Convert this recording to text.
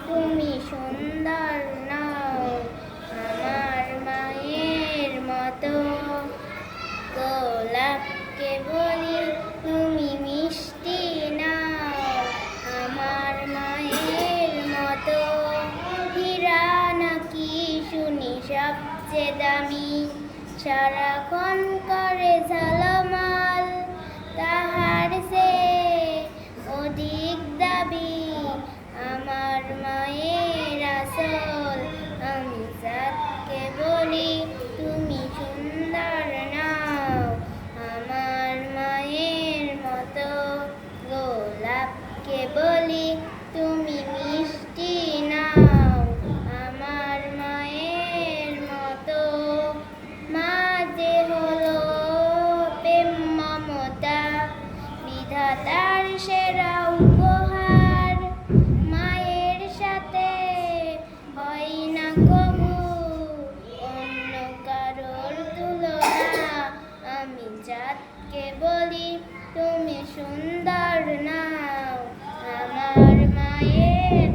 তুমি সুন্দর নও আমার মায়ের মতো। গোলাপকে বলি তুমি মিষ্টি নাও আমার মায়ের মতো। হীরা নাকি শুনি সবচেয়ে দামি, সারাক্ষণ করে ঝলমল, তাহার সে অধিক দাবি আমার মায়ের আসল। আমি চাঁদকে বলি তুমি সুন্দর নাও আমার মায়ের মতো। গোলাপকে বলি তুমি মিষ্টি নাও আমার মায়ের মতো। মা যে হলো প্রেম মমতা, বিধাতার সেরা উপহার। মায়ের সাথে হয় না কবু অন্য কারোর তুলনা। আমি চাঁদকে বলি তুমি সুন্দর নাও আমার মায়ের